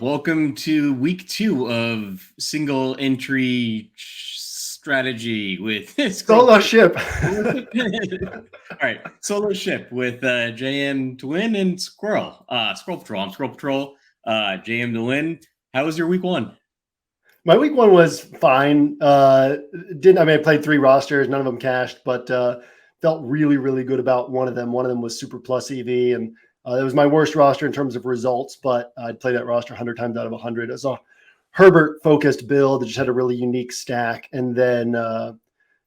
Welcome to week 2 of single entry strategy with Solo ship. All right, solo ship with JM to win and Squirrel Patrol. I'm Squirrel Patrol. JM to win. How was your week 1? My week 1 was fine. I played 3 rosters, none of them cashed, but felt really, really good about one of them. One of them was super plus EV, and it was my worst roster in terms of results, but I'd play that roster 100 times out of 100. It was a Herbert-focused build that just had a really unique stack, and then a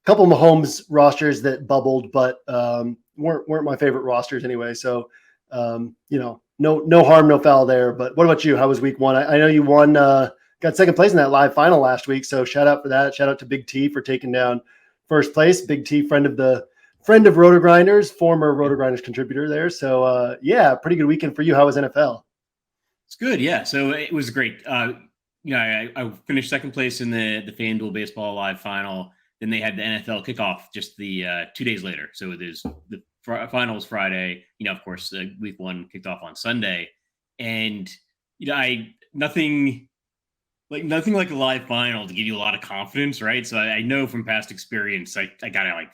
couple of Mahomes rosters that bubbled, but weren't my favorite rosters anyway. So, no harm, no foul there. But what about you? How was week 1? I know you won. Got second place in that live final last week. So shout out for that. Shout out to Big T for taking down first place. Big T, friend of RotoGrinders, former RotoGrinders contributor there. So pretty good weekend for you. How was NFL? It's good. Yeah. So it was great. I finished second place in the FanDuel baseball live final. Then they had the NFL kickoff just the 2 days later. So there's the final was Friday. Of course, week 1 kicked off on Sunday, and nothing like a live final to give you a lot of confidence, right? So I know from past experience, I gotta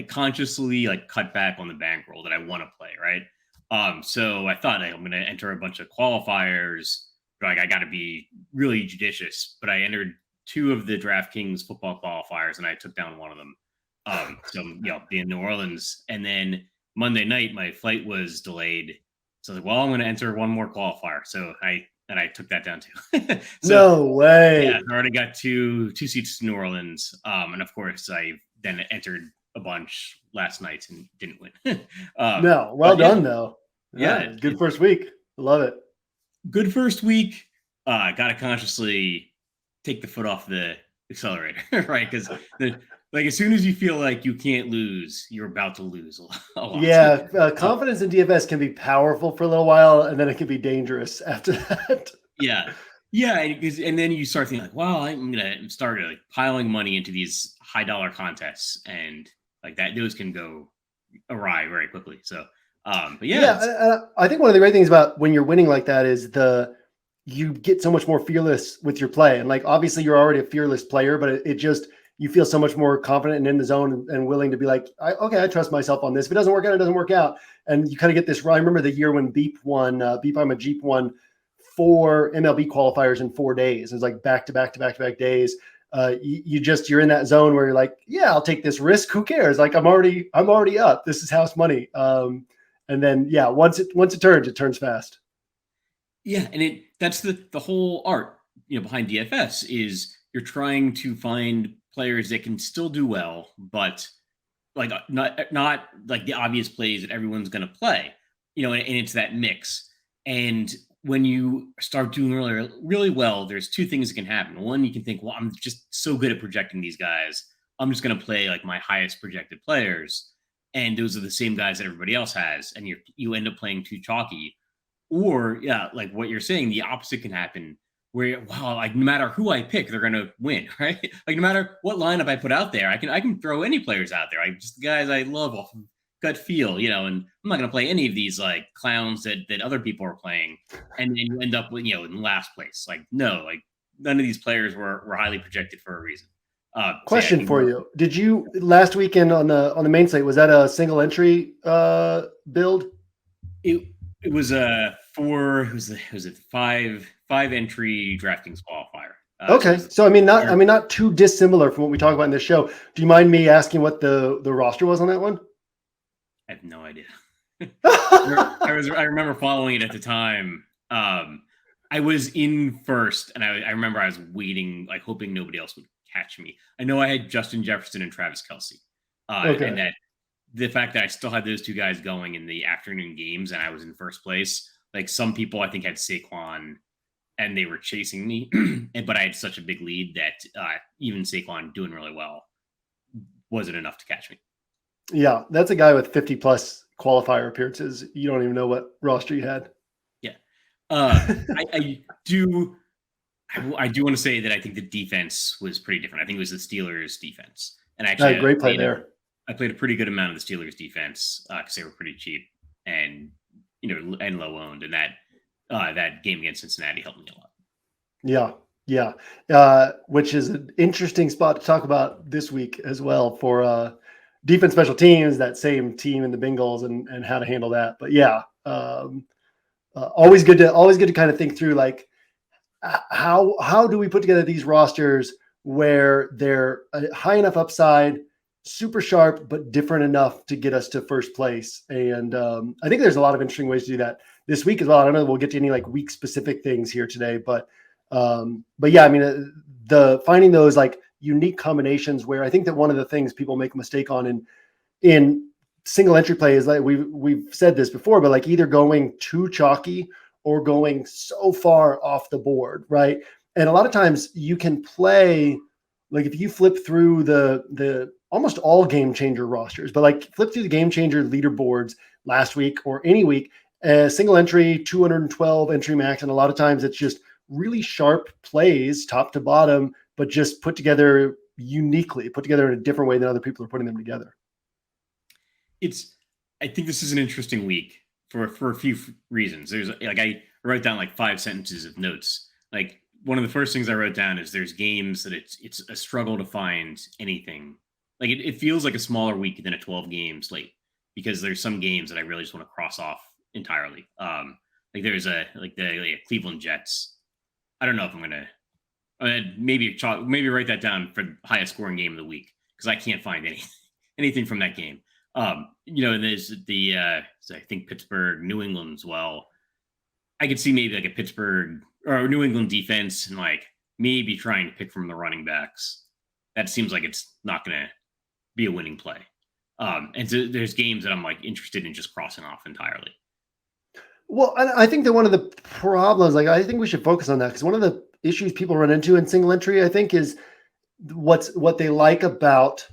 consciously cut back on the bankroll that I want to play, right? So I thought I'm gonna enter a bunch of qualifiers. I got to be really judicious, but I entered 2 of the DraftKings football qualifiers, and I took down one of them. Be in New Orleans, and then Monday night my flight was delayed, so I was like, well, I'm going to enter one more qualifier. So I took that down too. No way. Yeah, I already got two seats to New Orleans, and of course I then entered a bunch last night and didn't win. Well done though. Yeah, good first week. Love it. Good first week. Got to consciously take the foot off the accelerator, right? Because as soon as you feel like you can't lose, you're about to lose a lot. Yeah, confidence in DFS can be powerful for a little while, and then it can be dangerous after that. Yeah, and then you start thinking wow, I'm gonna start piling money into these high dollar contests, and those can go awry very quickly. So, but I think one of the great things about when you're winning like that is you get so much more fearless with your play. And obviously you're already a fearless player, but it just, you feel so much more confident and in the zone and willing to be I trust myself on this. If it doesn't work out, it doesn't work out. And you kind of get this. I remember the year when Beep I'm a Jeep won 4 MLB qualifiers in 4 days. It was back to back days. You're in that zone where you're I'll take this risk. Who cares? I'm already up. This is house money. And then, once it turns fast. Yeah, and that's the whole art, behind DFS is you're trying to find players that can still do well, but not the obvious plays that everyone's going to play, and it's that mix. And when you start doing really, really well, there's 2 things that can happen. One, you can think, well, I'm just so good at projecting these guys. I'm just going to play my highest projected players. And those are the same guys that everybody else has. And you end up playing too chalky. Or what you're saying, the opposite can happen where, no matter who I pick, they're going to win, right? No matter what lineup I put out there, I can throw any players out there. Just the guys I love off of gut feel, and I'm not going to play any of these clowns that other people are playing. And then you end up with, in last place. None of these players were highly projected for a reason. Question for you. Did you last weekend on the main slate, was that a single entry build? It was a 5 entry DraftKings qualifier. Okay. So not too dissimilar from what we talk about in this show. Do you mind me asking what the roster was on that one? I have no idea. I remember following it at the time. I was in first, and I remember I was waiting, hoping nobody else would catch me. I know I had Justin Jefferson and Travis Kelce. Okay. And that the fact that I still had those 2 guys going in the afternoon games and I was in first place, some people I think had Saquon and they were chasing me, but I had such a big lead that even Saquon doing really well wasn't enough to catch me. Yeah, that's a guy with 50 plus qualifier appearances. You don't even know what roster you had. Yeah. I do want to say that I think the defense was pretty different. I think it was the Steelers defense. And actually, great play there. I played a pretty good amount of the Steelers defense because they were pretty cheap and and low owned, and that that game against Cincinnati helped me a lot. Yeah. Yeah. Which is an interesting spot to talk about this week as well for defense, special teams, that same team in the Bengals and how to handle that. But yeah, always good to kind of think through like how do we put together these rosters where they're high enough upside, super sharp, but different enough to get us to first place. And I think there's a lot of interesting ways to do that this week as well. I don't know if we'll get to any like week specific things here today, but yeah, I mean, the finding those like unique combinations where I think that one of the things people make a mistake on in single entry play is like we've said this before, but like either going too chalky or going so far off the board, right? And a lot of times you can play, like if you flip through the almost all game changer rosters, but like flip through the game changer leaderboards last week or any week, single entry, 212 entry max. And a lot of times it's just really sharp plays top to bottom, but just put together uniquely, put together in a different way than other people are putting them together. I think this is an interesting week for a few reasons. There's like, I wrote down like 5 sentences of notes. Like one of the first things I wrote down is there's games that it's a struggle to find anything. Like it feels like a smaller week than a 12 game slate because there's some games that I really just want to cross off entirely. Like there's the Cleveland Jets. I don't know if I'm gonna maybe write that down for the highest scoring game of the week because I can't find anything from that game. And there's I think Pittsburgh, New England as well. I could see maybe like a Pittsburgh or New England defense and like maybe trying to pick from the running backs. That seems like it's not going to be a winning play. And so there's games that I'm like interested in just crossing off entirely. Well, I think that one of the problems, like I think we should focus on that because one of the issues people run into in single entry, I think, is what they like about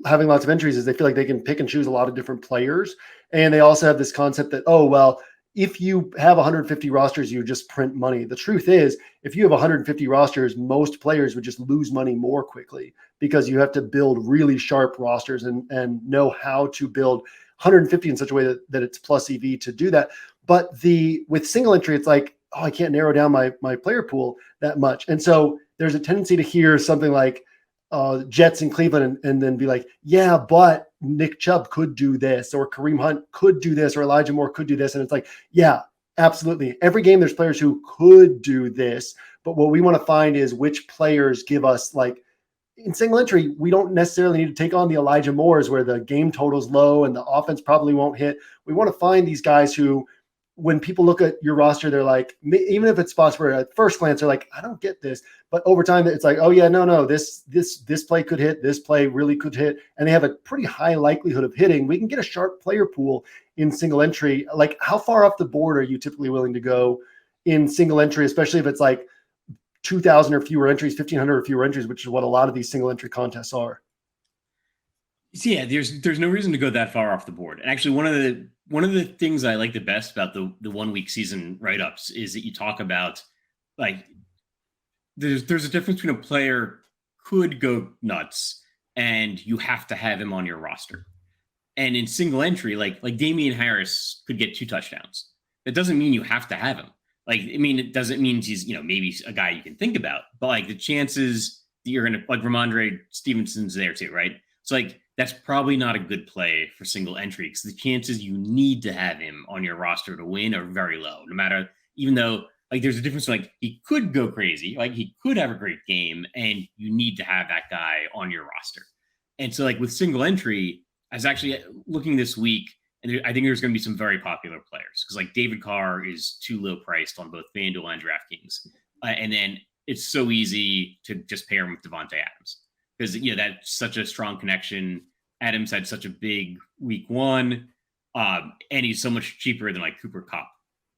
having lots of entries is they feel like they can pick and choose a lot of different players. And they also have this concept that, oh, well, if you have 150 rosters, you just print money. The truth is, if you have 150 rosters, most players would just lose money more quickly because you have to build really sharp rosters and know how to build 150 in such a way that it's plus EV to do that. But with single entry, it's like, oh, I can't narrow down my player pool that much. And so there's a tendency to hear something like, Jets in Cleveland and then be like, yeah, but Nick Chubb could do this, or Kareem Hunt could do this, or Elijah Moore could do this. And it's like, yeah, absolutely. Every game there's players who could do this. But what we want to find is which players give us, like in single entry, we don't necessarily need to take on the Elijah Moores where the game total's low and the offense probably won't hit. We want to find these guys who, when people look at your roster, they're like, even if it's spots where at first glance they're like, I don't get this, but over time it's like, oh yeah, no, this play could hit, this play really could hit, and they have a pretty high likelihood of hitting. We can get a sharp player pool in single entry. Like, how far off the board are you typically willing to go in single entry, especially if it's like 2,000 or fewer entries, 1,500 or fewer entries, which is what a lot of these single entry contests are? So yeah, there's no reason to go that far off the board. And actually, one of the things I like the best about the 1 week season write-ups is that you talk about like there's a difference between a player could go nuts and you have to have him on your roster. And in single entry, like Damian Harris could get 2 touchdowns. That doesn't mean you have to have him. Like, I mean, it doesn't mean he's, maybe a guy you can think about, but like the chances that you're going to, like Ramondre Stevenson's there too, right? So like, that's probably not a good play for single entry because the chances you need to have him on your roster to win are very low, no matter, even though like there's a difference. Like he could go crazy, like he could have a great game and you need to have that guy on your roster. And so like with single entry, I was actually looking this week and I think there's going to be some very popular players because like David Carr is too low priced on both FanDuel and DraftKings. And then it's so easy to just pair him with Devontae Adams because, that's such a strong connection. Adams had such a big week 1, and he's so much cheaper than like Cooper Kupp.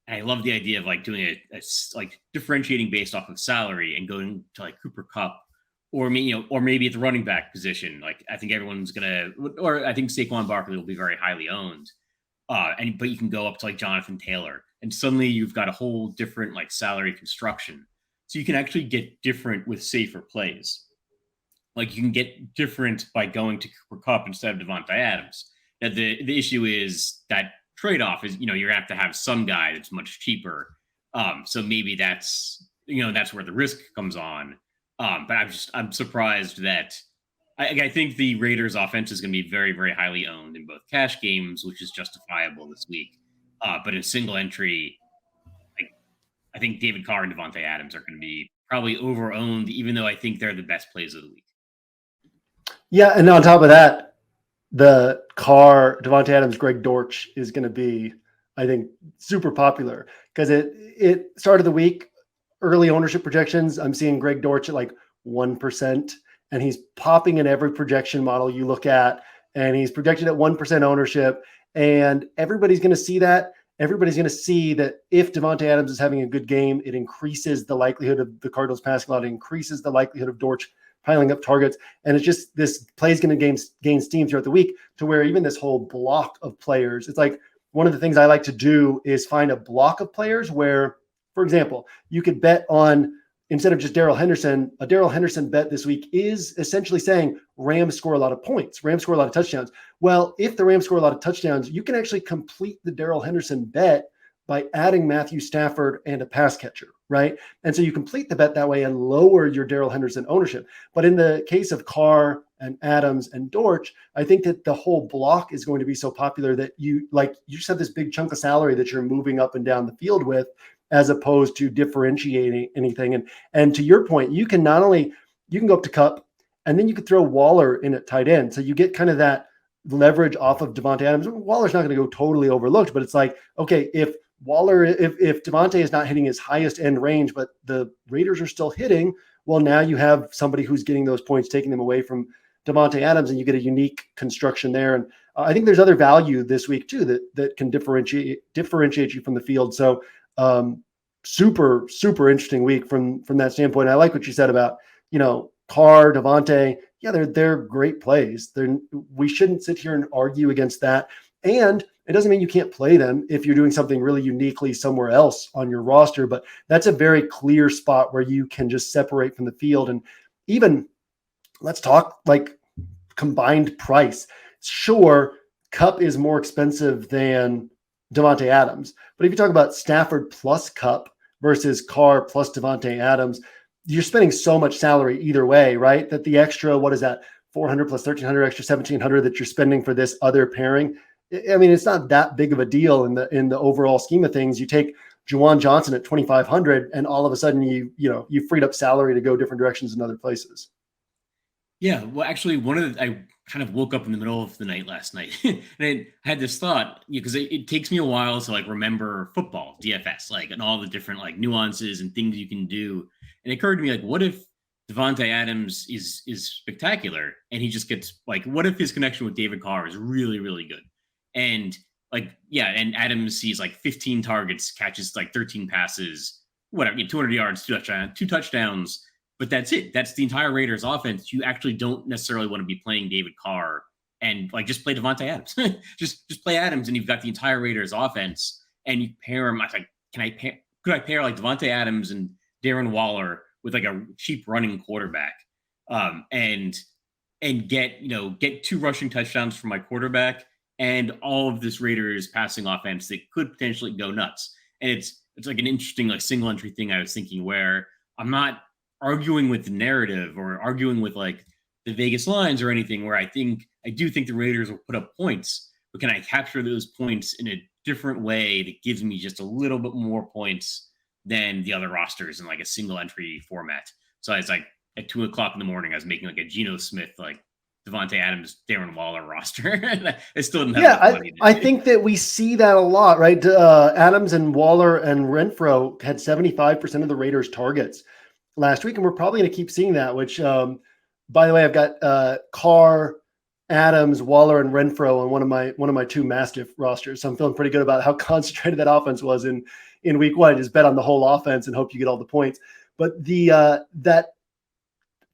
And I love the idea of like doing a like differentiating based off of salary and going to like Cooper Kupp, or maybe at the running back position. Like I think everyone's or I think Saquon Barkley will be very highly owned. But you can go up to like Jonathan Taylor, and suddenly you've got a whole different like salary construction. So you can actually get different with safer plays. Like you can get different by going to Cooper Kupp instead of Devontae Adams. Now the issue is that trade-off is, you're gonna have to have some guy that's much cheaper. So maybe that's where the risk comes on. But I'm surprised that I think the Raiders offense is going to be very, very highly owned in both cash games, which is justifiable this week. But in single entry, I think David Carr and Devontae Adams are going to be probably over-owned, even though I think they're the best plays of the week. Yeah, and on top of that, the Carr, Devontae Adams, Greg Dortch is going to be, I think, super popular because it started the week, early ownership projections. I'm seeing Greg Dortch at like 1%, and he's popping in every projection model you look at, and he's projected at 1% ownership, and everybody's going to see that. Everybody's going to see that if Devontae Adams is having a good game, it increases the likelihood of the Cardinals passing a lot. It increases the likelihood of Dortch piling up targets. And it's just this play is going to gain steam throughout the week to where even this whole block of players, it's like one of the things I like to do is find a block of players where, for example, you could bet on, instead of just Darrell Henderson, a Darrell Henderson bet this week is essentially saying Rams score a lot of points, Rams score a lot of touchdowns. Well, if the Rams score a lot of touchdowns, you can actually complete the Darrell Henderson bet by adding Matthew Stafford and a pass catcher, right? And so you complete the bet that way and lower your Darrell Henderson ownership. But in the case of Carr and Adams and Dortch, I think that the whole block is going to be so popular that you just have this big chunk of salary that you're moving up and down the field with, as opposed to differentiating anything. And to your point, you can go up to Kupp, and then you could throw Waller in at tight end. So you get kind of that leverage off of Devontae Adams. Waller's not going to go totally overlooked, but it's like, okay, if Devontae is not hitting his highest end range, but the Raiders are still hitting, well, now you have somebody who's getting those points, taking them away from Devontae Adams, and you get a unique construction there. And I think there's other value this week too that can differentiate you from the field. So super, super interesting week from that standpoint. I like what you said about, Carr, Devontae. Yeah, they're great plays. We shouldn't sit here and argue against that. And it doesn't mean you can't play them if you're doing something really uniquely somewhere else on your roster, but that's a very clear spot where you can just separate from the field. And even let's talk like combined price. Sure, Kupp is more expensive than Devontae Adams, but if you talk about Stafford plus Kupp versus Carr plus Devontae Adams, you're spending so much salary either way, right? That the extra, what is that, 400 plus 1,300, extra 1,700 that you're spending for this other pairing. I mean, it's not that big of a deal in the overall scheme of things. You take Juwan Johnson at 2,500, and all of a sudden you freed up salary to go different directions in other places. Yeah, well, actually, I kind of woke up in the middle of the night last night, and I had this thought, because it takes me a while to remember football, DFS, and all the different nuances and things you can do. And it occurred to me, what if Devontae Adams is spectacular, and he just gets what if his connection with David Carr is really, really good, and and Adams sees 15 targets, catches 13 passes, whatever, 200 yards, two touchdowns. But that's it. That's the entire Raiders offense. You actually don't necessarily want to be playing David Carr and just play Devontae Adams. just play Adams, and you've got the entire Raiders offense. And you pair them. Could I pair Devontae Adams and Darren Waller with a cheap running quarterback, and get 2 rushing touchdowns from my quarterback and all of this Raiders passing offense that could potentially go nuts. And it's an interesting single entry thing I was thinking, where I'm not arguing with the narrative or arguing with the Vegas lines or anything, where I do think the Raiders will put up points, but can I capture those points in a different way that gives me just a little bit more points than the other rosters in a single entry format? So it's at 2:00 in the morning, I was making a Geno Smith, Devontae Adams, Darren Waller roster. And I still didn't have enough money. I think that we see that a lot, right? Adams and Waller and Renfro had 75% of the Raiders targets last week, and we're probably going to keep seeing that, which by the way, I've got Carr, Adams, Waller, and Renfro on one of my 2 Mastiff rosters. So I'm feeling pretty good about how concentrated that offense was in week 1. I just bet on the whole offense and hope you get all the points. But that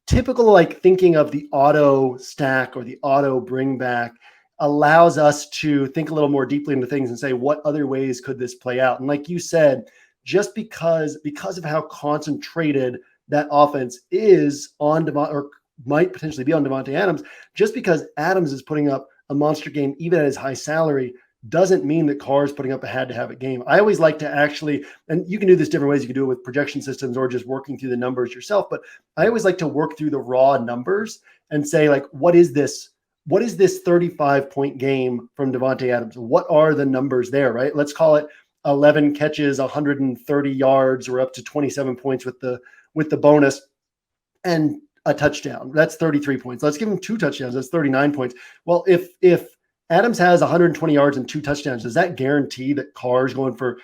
typical thinking of the auto stack or the auto bring back allows us to think a little more deeply into things and say, what other ways could this play out? And like you said, just because of how concentrated that offense is on or might potentially be on Devontae Adams, just because Adams is putting up a monster game, even at his high salary, doesn't mean that Carr is putting up a had-to-have-it game. I always like to actually, and you can do this different ways. You can do it with projection systems or just working through the numbers yourself. But I always like to work through the raw numbers and say, like, what is this 35-point game from Davante Adams? What are the numbers there, right? Let's call it 11 catches, 130 yards, or up to 27 points with the bonus, and a touchdown. That's 33 points. Let's give him 2 touchdowns. That's 39 points. Well, if Adams has 120 yards and 2 touchdowns, does that guarantee that Carr's going for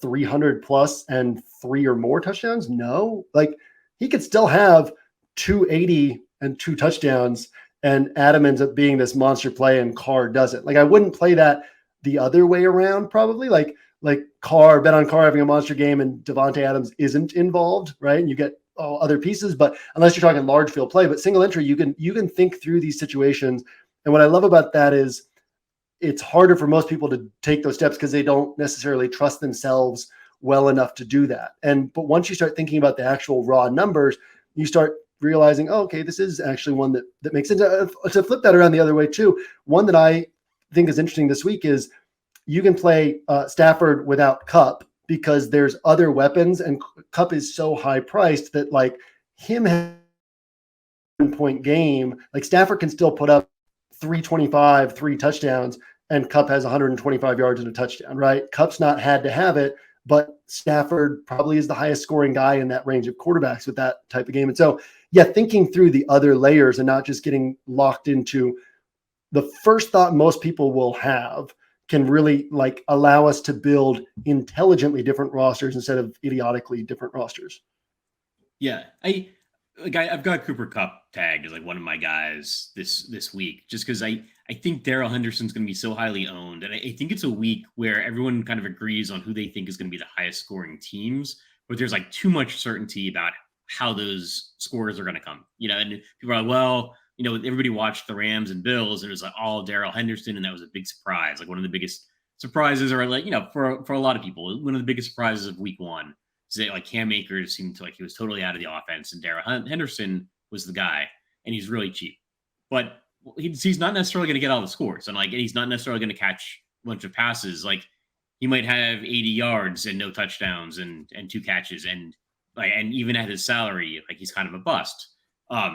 300 plus and 3 or more touchdowns? No. Like, he could still have 280 and 2 touchdowns, and Adam ends up being this monster play and Carr doesn't. Like, I wouldn't play that the other way around, probably. Like Carr, bet on Carr having a monster game and Davante Adams isn't involved, right? And you get all other pieces, but unless you're talking large field play, but single entry, you can think through these situations. And what I love about that is it's harder for most people to take those steps because they don't necessarily trust themselves well enough to do that. But once you start thinking about the actual raw numbers, you start realizing, oh, okay, this is actually one that makes sense. To flip that around the other way too, one that I think is interesting this week is you can play Stafford without Kupp because there's other weapons, and Kupp is so high priced that like him having a 1-point game, like Stafford can still put up 325, 3 touchdowns, and Kupp has 125 yards and a touchdown, right? Kupp's not had to have it, but Stafford probably is the highest scoring guy in that range of quarterbacks with that type of game. And so, yeah, thinking through the other layers and not just getting locked into the first thought most people will have can really like allow us to build intelligently different rosters instead of idiotically different rosters. Yeah. I've got Cooper Kupp tagged as like one of my guys this week, just because I think Darrell Henderson's going to be so highly owned. And I think it's a week where everyone kind of agrees on who they think is going to be the highest scoring teams, but there's like too much certainty about how those scores are going to come, and people are like, well, everybody watched the Rams and Bills and it was like all Darrell Henderson. And that was a big surprise. Like one of the biggest surprises, or like, for a lot of people, one of the biggest surprises of week one is that like Cam Akers seemed to like he was totally out of the offense and Darrell Henderson was the guy, and he's really cheap, but he's not necessarily going to get all the scores, and like he's not necessarily going to catch a bunch of passes. Like he might have 80 yards and no touchdowns and 2 catches, and even at his salary, like he's kind of a bust.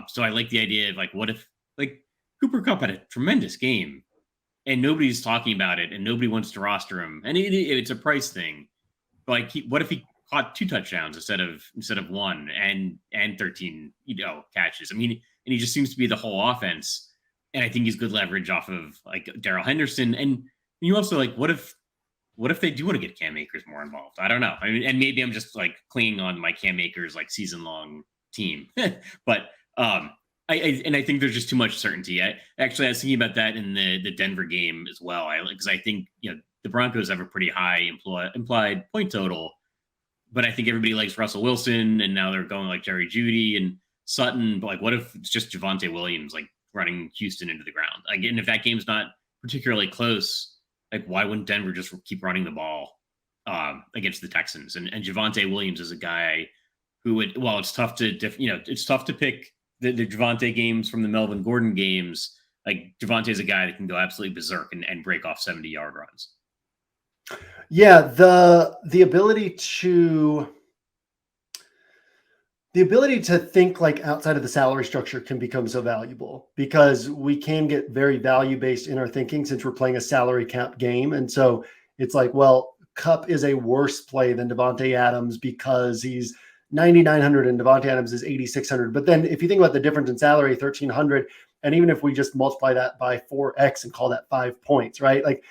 So I like the idea of like, what if like Cooper Kupp had a tremendous game and nobody's talking about it and nobody wants to roster him, and it's a price thing. But like, what if he caught 2 touchdowns instead of 1 and 13 catches? I mean, and he just seems to be the whole offense. And I think he's good leverage off of like Darrell Henderson. And you also like, what if they do want to get Cam Akers more involved? I don't know. I mean, and maybe I'm just like clinging on my Cam Akers like season long team, but I think there's just too much certainty. I was thinking about that in the Denver game as well. Because I think the Broncos have a pretty high implied point total, but I think everybody likes Russell Wilson, and now they're going like Jerry Jeudy and Sutton. But like, what if it's just Javonte Williams like running Houston into the ground? Again, if that game's not particularly close, like why wouldn't Denver just keep running the ball against the Texans? And Javonte Williams is a guy who would, well, it's tough to it's tough to pick the Javonte games from the Melvin Gordon games. Like Javonte is a guy that can go absolutely berserk and break off 70-yard runs. Yeah, the ability to think like outside of the salary structure can become so valuable because we can get very value-based in our thinking since we're playing a salary cap game. And so it's like, well, Kupp is a worse play than Davante Adams because he's 9,900 and Davante Adams is 8,600. But then if you think about the difference in salary, 1,300, and even if we just multiply that by 4x and call that 5 points, right? Like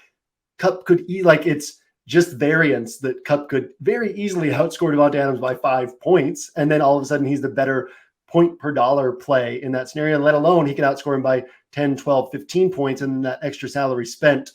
Kupp could it's just variance that Kupp could very easily outscore Davante Adams by 5 points. And then all of a sudden he's the better point per dollar play in that scenario, let alone he could outscore him by 10, 12, 15 points. And that extra salary spent,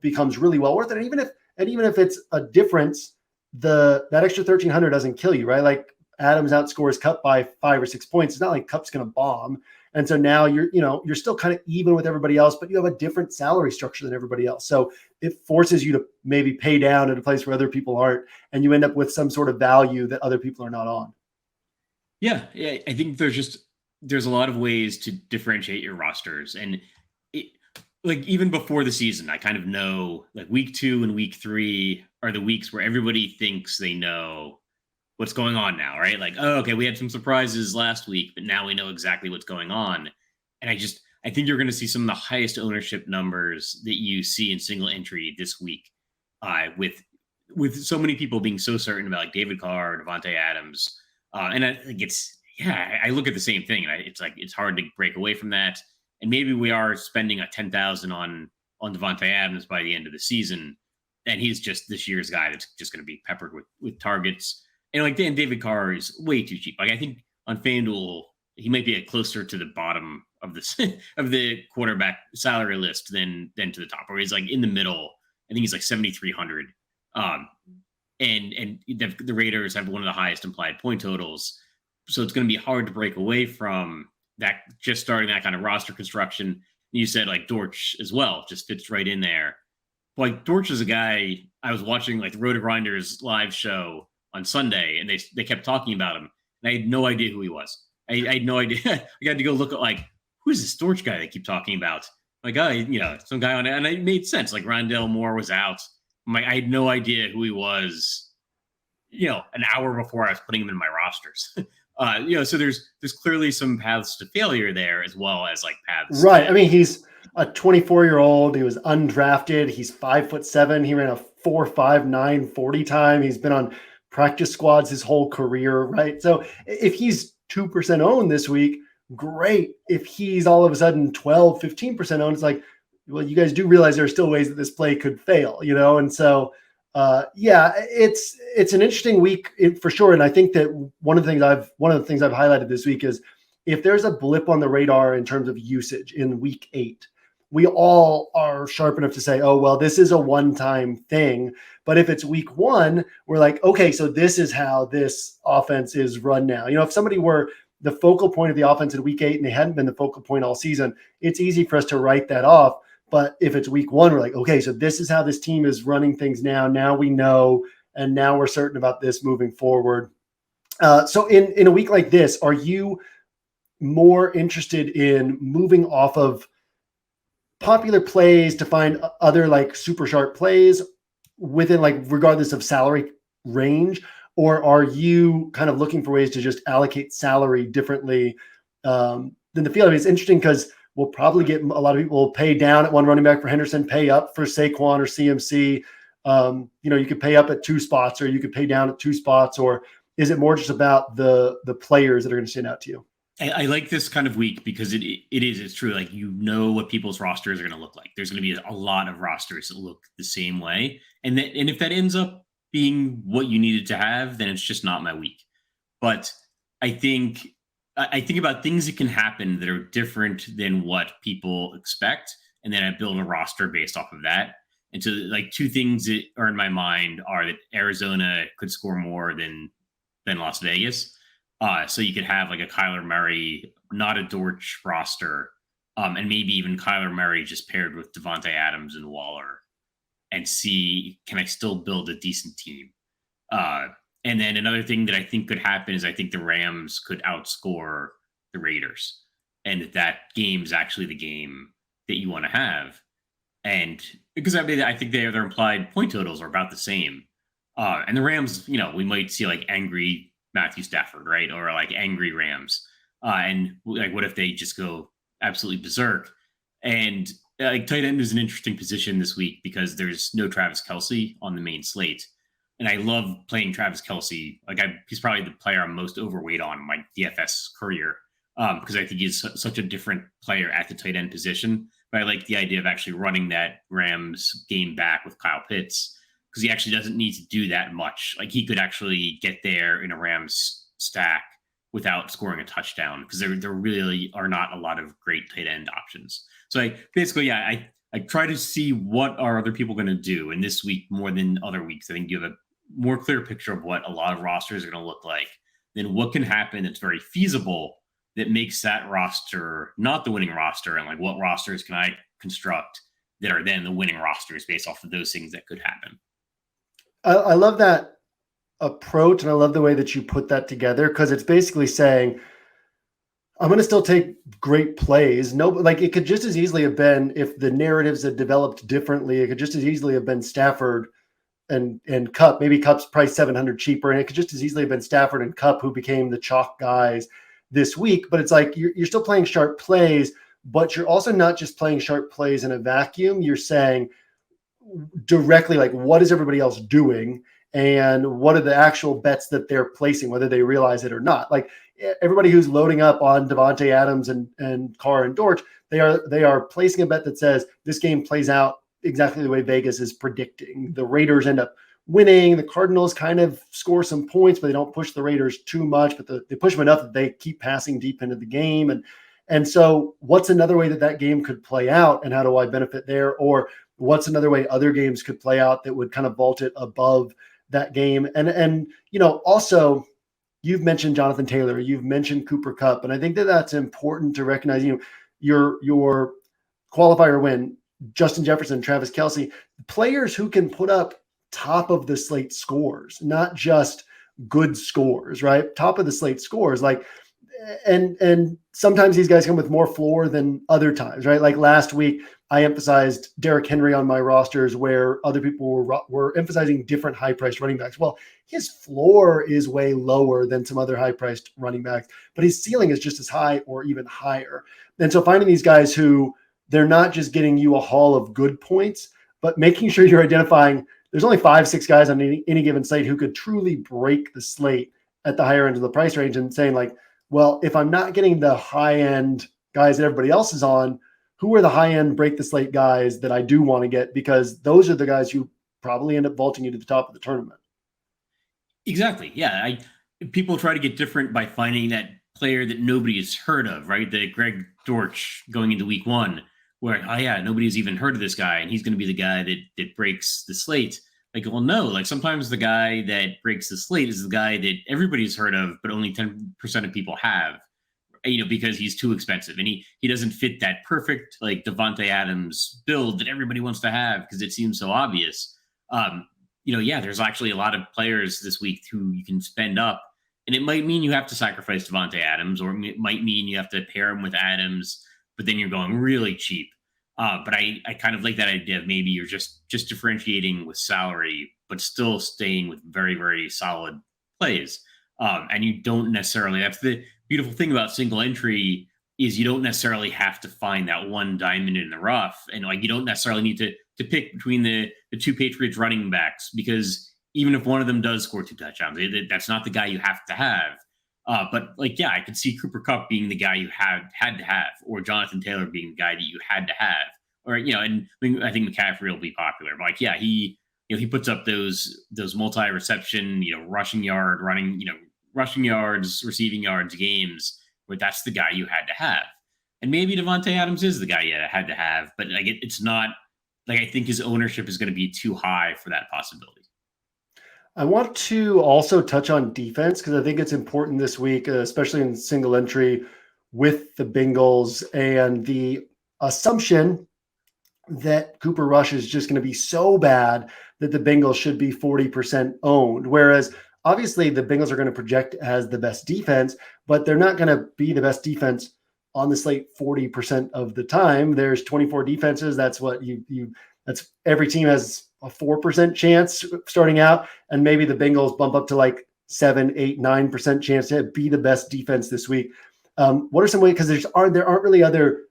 becomes really well worth it. And even if it's a difference, that extra 1,300 doesn't kill you, right? Like Adams outscores Kupp by 5 or 6 points. It's not like Kupp's going to bomb. And so now you're still kind of even with everybody else, but you have a different salary structure than everybody else. So it forces you to maybe pay down at a place where other people aren't, and you end up with some sort of value that other people are not on. Yeah. I think there's a lot of ways to differentiate your rosters. And like even before the season, I kind of know like week 2 and week 3 are the weeks where everybody thinks they know what's going on now, right? Like, oh, okay, we had some surprises last week, but now we know exactly what's going on. And I think you're going to see some of the highest ownership numbers that you see in single entry this week, with so many people being so certain about like David Carr, Devontae Adams, and I think I look at the same thing, and it's like it's hard to break away from that. And maybe we are spending a 10,000 on Devontae Adams by the end of the season, and he's just this year's guy that's just going to be peppered with targets. And like Dan David Carr is way too cheap. Like I think on FanDuel he might be closer to the bottom of the of the quarterback salary list than to the top, or he's like in the middle. I think he's like 7,300. And the Raiders have one of the highest implied point totals, so it's going to be hard to break away from that. Just starting that kind of roster construction. You said like Dortch as well, just fits right in there. Like Dortch is a guy I was watching like the RotoGrinders live show on Sunday, and they kept talking about him, and I had no idea who he was. I had no idea. I got to go look at like who's this Dortch guy they keep talking about. Like, some guy on it, and it made sense. Like Rondell Moore was out. I had no idea who he was. An hour before I was putting him in my rosters. So there's clearly some paths to failure there as well as like paths. Right. I mean, he's a 24-year-old. He was undrafted. He's 5'7". He ran a 4.59 40 time. He's been on practice squads his whole career. Right. So if he's 2% owned this week, great. If he's all of a sudden 12, 15% owned, it's like, well, you guys do realize there are still ways that this play could fail, And so, it's an interesting week for sure. And I think that one of the things I've highlighted this week is if there's a blip on the radar in terms of usage in week 8, we all are sharp enough to say, oh, well, this is a one-time thing. But if it's week 1, we're like, okay, so this is how this offense is run now. If somebody were the focal point of the offense in week 8 and they hadn't been the focal point all season, it's easy for us to write that off. But if it's week 1, we're like, okay, so this is how this team is running things now. Now we know, and now we're certain about this moving forward. So in a week like this, are you more interested in moving off of popular plays to find other like super sharp plays within like regardless of salary range? Or are you kind of looking for ways to just allocate salary differently than the field? I mean, it's interesting because we'll probably get a lot of people pay down at one running back for Henderson, pay up for Saquon or CMC. You could pay up at 2 spots, or you could pay down at 2 spots, or is it more just about the players that are going to stand out to you? I like this kind of week because it's true. Like, what people's rosters are going to look like. There's going to be a lot of rosters that look the same way. And if that ends up being what you needed to have, then it's just not my week. But I think about things that can happen that are different than what people expect. And then I build a roster based off of that. And so like 2 things that are in my mind are that Arizona could score more than Las Vegas. So you could have like a Kyler Murray, not a Dortch roster, and maybe even Kyler Murray just paired with Devontae Adams and Waller, and see, can I still build a decent team? And then another thing that I think could happen is I think the Rams could outscore the Raiders, and that game's actually the game that you want to have. And because I think their implied point totals are about the same. And the Rams, we might see like angry Matthew Stafford, right? Or like angry Rams. And like, what if they just go absolutely berserk? And like tight end is an interesting position this week because there's no Travis Kelce on the main slate. And I love playing Travis Kelce. Like he's probably the player I'm most overweight on in my DFS career because I think he's such a different player at the tight end position. But I like the idea of actually running that Rams game back with Kyle Pitts because he actually doesn't need to do that much. Like he could actually get there in a Rams stack without scoring a touchdown because there really are not a lot of great tight end options. So I try to see what are other people going to do. And this week, more than other weeks, I think you have a more clear picture of what a lot of rosters are going to look like. Then what can happen that's very feasible that makes that roster not the winning roster, and like what rosters can I construct that are then the winning rosters based off of those things that could happen. I love that approach, and I love the way that you put that together because it's basically saying, I'm going to still take great plays. No, like it could just as easily have been, if the narratives had developed differently, it could just as easily have been Stafford and Cup. Maybe Cup's priced 700 cheaper, and it could just as easily have been Stafford and Cup who became the chalk guys this week. But it's like you're still playing sharp plays, but you're also not just playing sharp plays in a vacuum. You're saying directly, like, what is everybody else doing? And what are the actual bets that they're placing, whether they realize it or not? Like everybody who's loading up on Devontae Adams and Carr and Dortch, they are placing a bet that says this game plays out exactly the way Vegas is predicting. The Raiders end up winning. The Cardinals kind of score some points, but they don't push the Raiders too much, but they push them enough that they keep passing deep into the game. And so what's another way that game could play out, and how do I benefit there? Or what's another way other games could play out that would kind of vault it above that game? And also, you've mentioned Jonathan Taylor, you've mentioned Cooper Kupp, and I think that that's important to recognize. Your qualifier win, Justin Jefferson, Travis Kelce, players who can put up top of the slate scores, not just good scores, right? Top of the slate scores, like, and sometimes these guys come with more floor than other times, right? Like last week, I emphasized Derrick Henry on my rosters where other people were emphasizing different high-priced running backs. Well, his floor is way lower than some other high-priced running backs, but his ceiling is just as high or even higher. And so finding these guys who they're not just getting you a haul of good points, but making sure you're identifying there's only 5-6 guys on any given slate who could truly break the slate at the higher end of the price range, and saying like, well, if I'm not getting the high-end guys that everybody else is on, who are the high-end break the slate guys that I do want to get? Because those are the guys who probably end up vaulting you to the top of the tournament. Exactly. Yeah. People try to get different by finding that player that nobody has heard of, right? The Greg Dortch going into week one, where, oh yeah, nobody's even heard of this guy, and he's going to be the guy that breaks the slate. Like, well, no, like sometimes the guy that breaks the slate is the guy that everybody's heard of, but only 10% of people have, because he's too expensive and he doesn't fit that perfect, like Devontae Adams build that everybody wants to have because it seems so obvious. Yeah, there's actually a lot of players this week who you can spend up, and it might mean you have to sacrifice Devontae Adams, or it might mean you have to pair him with Adams, but then you're going really cheap. But I kind of like that idea of maybe you're just differentiating with salary, but still staying with very, very solid plays. And you don't necessarily, that's the beautiful thing about single entry, is you don't necessarily have to find that one diamond in the rough. And like, you don't necessarily need to pick between the two Patriots running backs, because even if one of them does score 2 touchdowns, that's not the guy you have to have. But like, yeah, I could see Cooper Kupp being the guy you had to have, or Jonathan Taylor being the guy that you had to have, or and I think McCaffrey will be popular. But like, yeah, he puts up those multi-reception, rushing yard, rushing yards, receiving yards games where that's the guy you had to have. And maybe Devontae Adams is the guy you had to have, but like it's not, like, I think his ownership is going to be too high for that possibility. I want to also touch on defense because I think it's important this week, especially in single entry with the Bengals, and the assumption that Cooper Rush is just going to be so bad that the Bengals should be 40% owned. Whereas obviously the Bengals are going to project as the best defense, but they're not going to be the best defense on the slate 40% of the time. There's 24 defenses. That's what that's every team has a 4% chance starting out. And maybe the Bengals bump up to like 7, 8, 9% chance to be the best defense this week. What are some ways? Because there aren't really other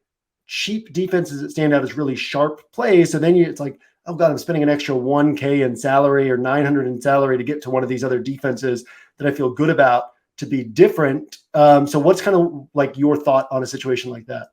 cheap defenses that stand out as really sharp plays. So then it's like, oh God, I'm spending an extra 1K in salary or 900 in salary to get to one of these other defenses that I feel good about to be different. So what's kind of like your thought on a situation like that?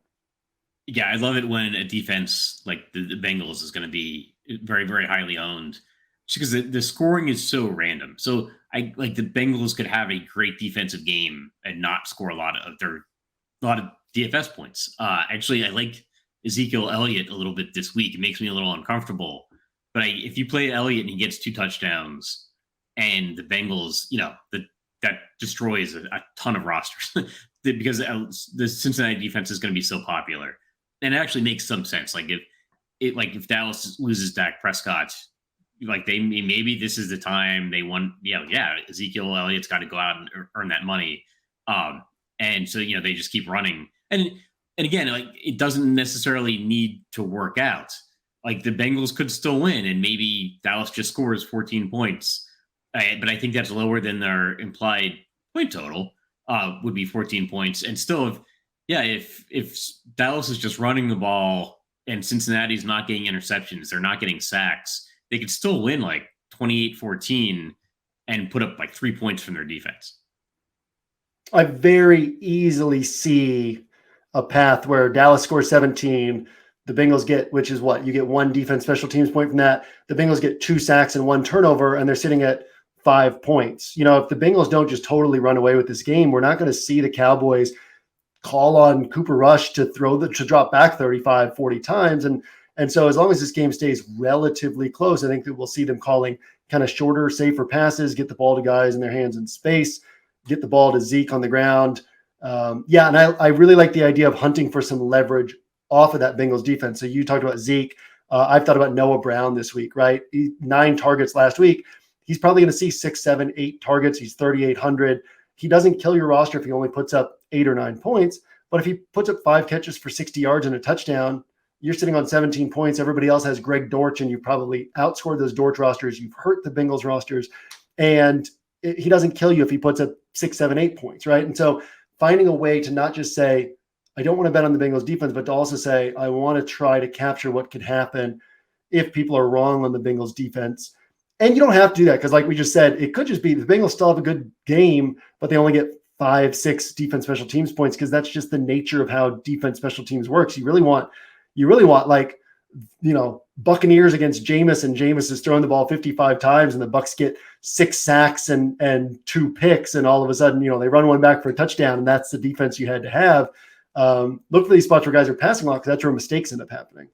Yeah, I love it when a defense like the Bengals is going to be very, very highly owned, just because the scoring is so random. So I like the Bengals could have a great defensive game and not score a lot of DFS points. Actually, I like Ezekiel Elliott a little bit this week. It makes me a little uncomfortable. But if you play Elliott and he gets 2 touchdowns, and the Bengals, that destroys a ton of rosters because the Cincinnati defense is going to be so popular. And it actually makes some sense. Like if Dallas loses Dak Prescott, like maybe this is the time they want. Yeah, Ezekiel Elliott's got to go out and earn that money. And so, they just keep running. And again, like, it doesn't necessarily need to work out. Like, the Bengals could still win, and maybe Dallas just scores 14 points. But I think that's lower than their implied point total, would be 14 points. And still, if Dallas is just running the ball and Cincinnati's not getting interceptions, they're not getting sacks, they could still win like 28-14 and put up like 3 points from their defense. I very easily see a path where Dallas scores 17, the Bengals get, which is what? You get 1 defense special teams point from that. The Bengals get 2 sacks and 1 turnover, and they're sitting at 5 points. If the Bengals don't just totally run away with this game, we're not going to see the Cowboys call on Cooper Rush to drop back 35, 40 times. And so as long as this game stays relatively close, I think that we'll see them calling kind of shorter, safer passes, get the ball to guys in their hands in space, get the ball to Zeke on the ground. And I really like the idea of hunting for some leverage off of that Bengals defense. So you talked about Zeke. I've thought about Noah Brown this week, right? 9 targets last week. He's probably going to see 6, 7, 8 targets. He's 3,800. He doesn't kill your roster if he only puts up 8 or 9 points. But if he puts up 5 catches for 60 yards and a touchdown, you're sitting on 17 points. Everybody else has Greg Dortch, and you probably outscored those Dortch rosters. You've hurt the Bengals rosters. And he doesn't kill you if he puts up 6, 7, 8 points, right? And so finding a way to not just say, I don't want to bet on the Bengals defense, but to also say, I want to try to capture what could happen if people are wrong on the Bengals defense. And you don't have to do that because, like we just said, it could just be the Bengals still have a good game, but they only get 5, 6 defense special teams points because that's just the nature of how defense special teams works. You really want like, Buccaneers against Jameis, and Jameis is throwing the ball 55 times and the Bucs get 6 sacks and 2 picks. And all of a sudden, they run one back for a touchdown, and that's the defense you had to have. Look for these spots where guys are passing a lot because that's where mistakes end up happening.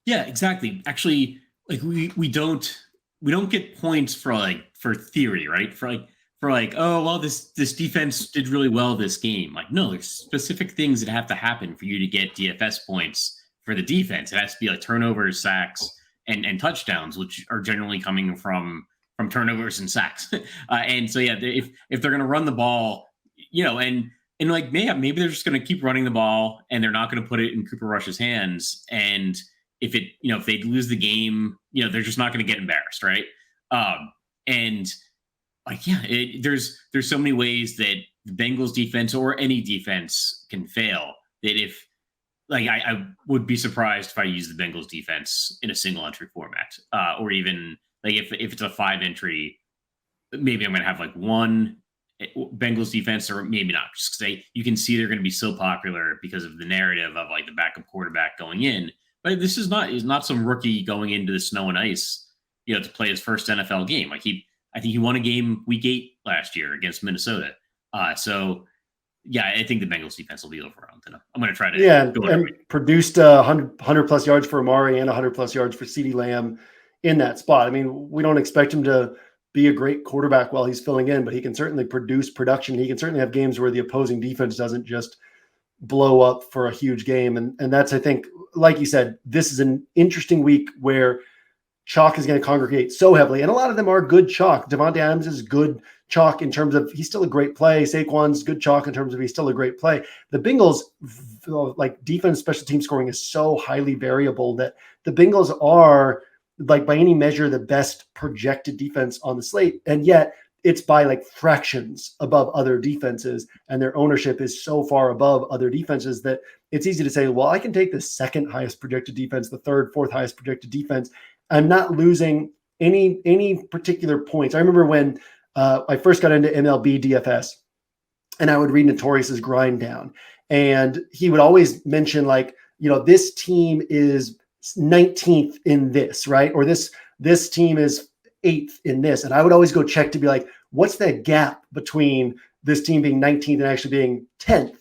Yeah, exactly. Actually, like we don't get points for theory, right? For oh, well, this defense did really well this game. Like, no, there's specific things that have to happen for you to get DFS points for the defense. It has to be like turnovers, sacks, and touchdowns, which are generally coming from turnovers and sacks. And so, if they're going to run the ball, and like, maybe they're just going to keep running the ball and they're not going to put it in Cooper Rush's hands. And if they lose the game, they're just not going to get embarrassed, right? And like, there's so many ways that the Bengals defense or any defense can fail that if, like, I would be surprised if I use the Bengals defense in a single entry format, or even like if it's a 5 entry, maybe I'm going to have like 1 Bengals defense, or maybe not, just because you can see they're going to be so popular because of the narrative of like the backup quarterback going in. But this is not some rookie going into the snow and ice, to play his first NFL game. Like I think he won a game week 8 last year against Minnesota. So I think the Bengals defense will be overwhelmed. And I'm going to try to and produced 100 plus yards for Amari and 100 plus yards for CeeDee Lamb in that spot. I mean, we don't expect him to be a great quarterback while he's filling in, but he can certainly produce production. He can certainly have games where the opposing defense doesn't just blow up for a huge game. And that's, I think, like you said, this is an interesting week where chalk is going to congregate so heavily. And a lot of them are good chalk. Devontae Adams is good chalk in terms of he's still a great play. Saquon's good chalk in terms of he's still a great play. The Bengals, like, defense special team scoring is so highly variable that the Bengals are, like, by any measure, the best projected defense on the slate. And yet it's by like fractions above other defenses. And their ownership is so far above other defenses that it's easy to say, well, I can take the second highest projected defense, the third, fourth highest projected defense. I'm not losing any particular points. I remember when I first got into MLB DFS, and I would read Notorious's grind down, and he would always mention, like, this team is 19th in this, right? Or this team is 8th in this. And I would always go check to be like, what's that gap between this team being 19th and actually being 10th,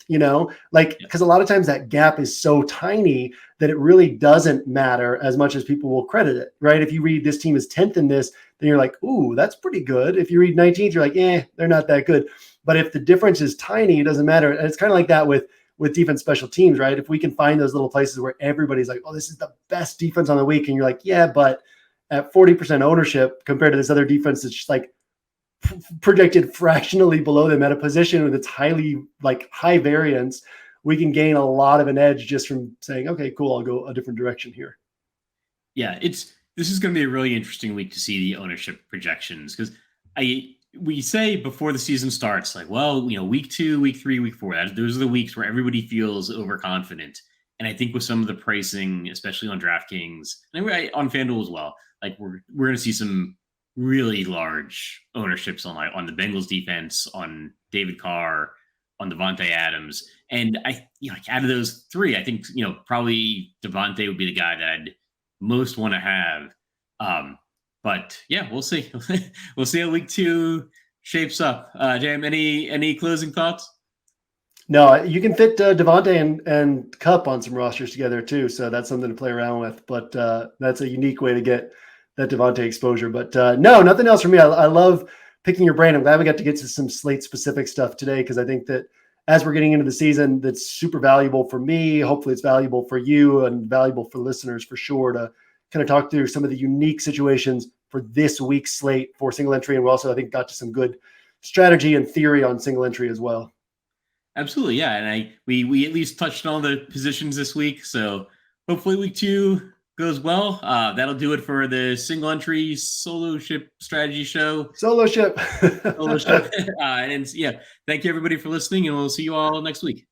because a lot of times that gap is so tiny that it really doesn't matter as much as people will credit it, right? If you read this team is 10th in this, then you're like, ooh, that's pretty good. If you read 19th, you're like, they're not that good. But if the difference is tiny, it doesn't matter. And it's kind of like that with defense special teams, right? If we can find those little places where everybody's like, oh, this is the best defense on the week. And you're like, yeah, but at 40% ownership compared to this other defense, it's just like predicted fractionally below them at a position that's highly like high variance, we can gain a lot of an edge just from saying, okay, cool, I'll go a different direction here. Yeah, this is going to be a really interesting week to see the ownership projections, because we say before the season starts, like, well, week 2, week 3, week 4, those are the weeks where everybody feels overconfident. And I think with some of the pricing, especially on DraftKings and on FanDuel as well, like we're going to see some really large ownerships on the Bengals defense, on David Carr, on Devontae Adams, and out of those 3, I think probably Devontae would be the guy that I'd most want to have. But yeah, we'll see. We'll see how week 2 shapes up. Jam, any closing thoughts? No, you can fit Devontae and Cup on some rosters together too, so that's something to play around with. But that's a unique way to get that Devontae exposure. But no, nothing else for me. I love picking your brain. I'm glad we got to get to some slate specific stuff today, because I think that as we're getting into the season, that's super valuable for me. Hopefully it's valuable for you and valuable for listeners for sure, to kind of talk through some of the unique situations for this week's slate for single entry. And we also, I think, got to some good strategy and theory on single entry as well. Absolutely, yeah, and we at least touched on the positions this week, so hopefully week 2 goes well. That'll do it for the single entry solo ship strategy show. Solo ship. And yeah, thank you everybody for listening, and we'll see you all next week.